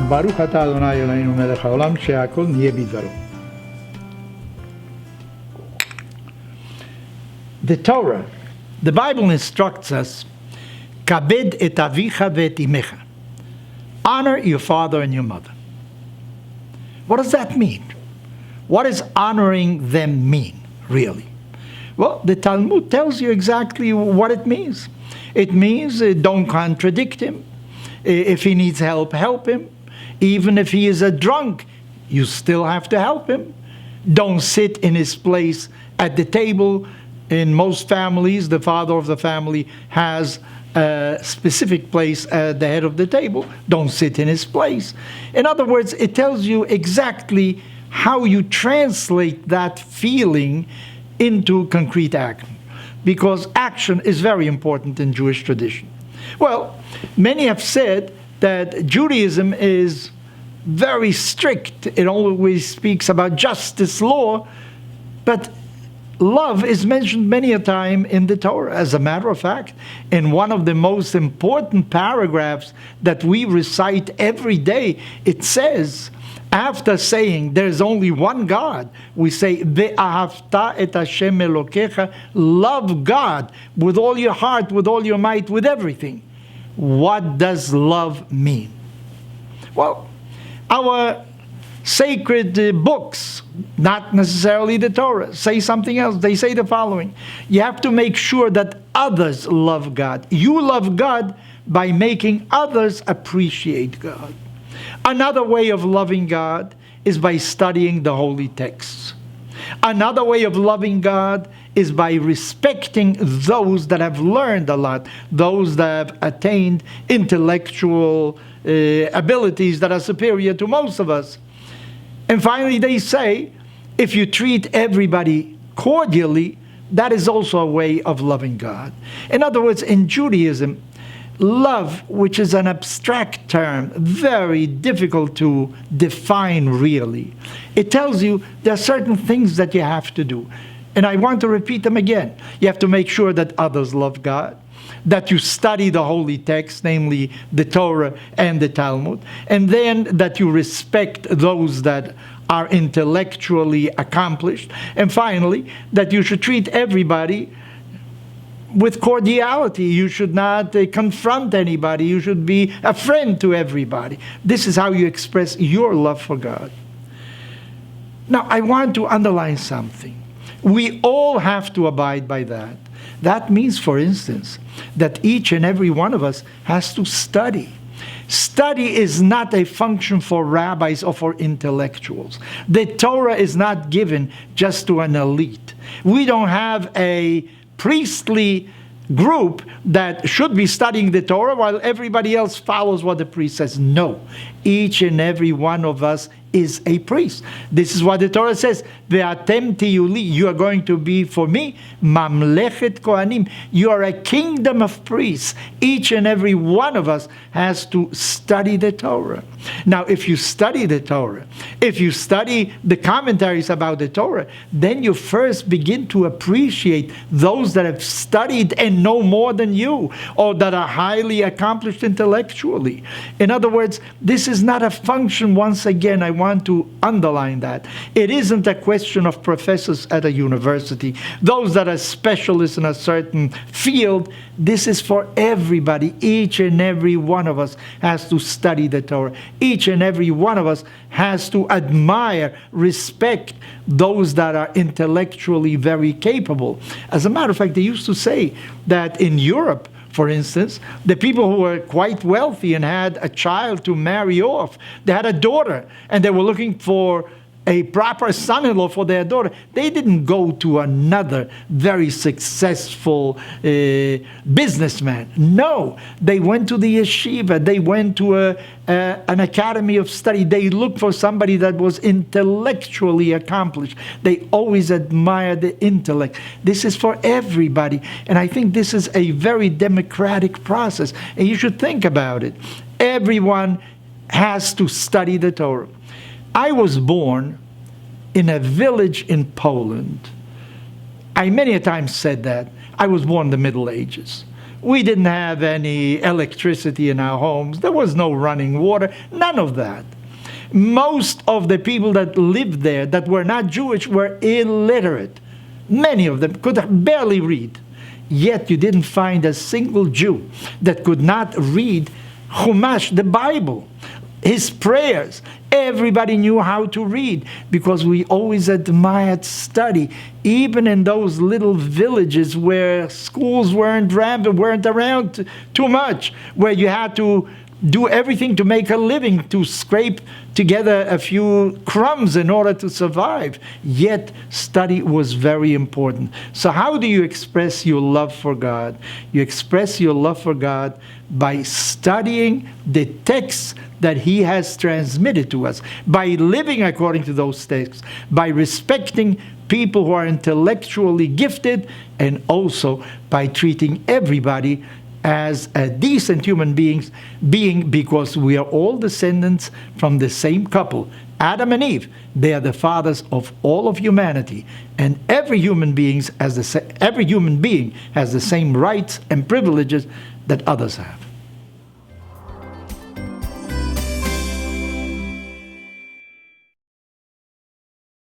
ברוך אתה אדוני אלוהינו מלך העולם שהכל נהיה בדברו. The Torah, the Bible instructs us, kabed et avicha ve'et imecha. Honor your father and your mother. What does that mean? What does honoring them mean, really? Well, the Talmud tells you exactly what it means. It means don't contradict him. If he needs help, help him. Even if he is a drunk, you still have to help him. Don't sit in his place at the table. In most families, the father of the family has a specific place at the head of the table. Don't sit in his place. In other words, it tells you exactly how you translate that feeling into concrete action, because action is very important in Jewish tradition. Well, many have said that Judaism is very strict. It always speaks about justice, law, but love is mentioned many a time in the Torah. As a matter of fact, in one of the most important paragraphs that we recite every day, it says, after saying there's only one God, we say, Ve'ahavta et Hashem Elokecha, love God with all your heart, with all your might, with everything. What does love mean? Well, our sacred books, not necessarily the Torah, say something else. They say the following: you have to make sure that others love God. You love God by making others appreciate God. Another way of loving God is by studying the holy texts. Another way of loving God is by respecting those that have learned a lot, those that have attained intellectual abilities that are superior to most of us. And finally, they say, if you treat everybody cordially, that is also a way of loving God. In other words, in Judaism, love, which is an abstract term, very difficult to define really, it tells you there are certain things that you have to do. And I want to repeat them again. You have to make sure that others love God, that you study the holy text, namely the Torah and the Talmud, and then that you respect those that are intellectually accomplished, and finally, that you should treat everybody with cordiality. You should not confront anybody. You should be a friend to everybody. This is how you express your love for God. Now, I want to underline something. We all have to abide by that. That means, for instance, that each and every one of us has to study. Study is not a function for rabbis or for intellectuals. The Torah is not given just to an elite. We don't have a priestly group that should be studying the Torah while everybody else follows what the priest says. No. Each and every one of us is a priest. This is what the Torah says. Ve'atem tiyu li, you are going to be for me, mamlechet kohanim. You are a kingdom of priests. Each and every one of us has to study the Torah. Now, if you study the Torah, if you study the commentaries about the Torah, then you first begin to appreciate those that have studied and know more than you, or that are highly accomplished intellectually. In other words, this is not a function, once again, I want to underline that. It isn't a question of professors at a university, those that are specialists in a certain field. This is for everybody. Each and every one of us has to study the Torah. Each and every one of us has to admire, respect those that are intellectually very capable. As a matter of fact, they used to say that in Europe, for instance, the people who were quite wealthy and had a child to marry off, they had a daughter, and they were looking for a proper son-in-law for their daughter. They didn't go to another very successful businessman. No, they went to the yeshiva. They went to an academy of study. They looked for somebody that was intellectually accomplished. They always admired the intellect. This is for everybody. And I think this is a very democratic process. And you should think about it. Everyone has to study the Torah. I was born in a village in Poland. I many a time said that. I was born in the Middle Ages. We didn't have any electricity in our homes. There was no running water. None of that. Most of the people that lived there that were not Jewish were illiterate. Many of them could barely read. Yet you didn't find a single Jew that could not read Chumash, the Bible, his prayers. Everybody knew how to read because we always admired study, even in those little villages where schools weren't around too much, where you had to do everything to make a living, to scrape together a few crumbs in order to survive. Yet study was very important. So how do you express your love for God? You express your love for God by studying the texts that He has transmitted to us, by living according to those texts, by respecting people who are intellectually gifted, and also by treating everybody as a decent human being, because we are all descendants from the same couple, Adam and Eve. They are the fathers of all of humanity, and every human being has the same rights and privileges that others have.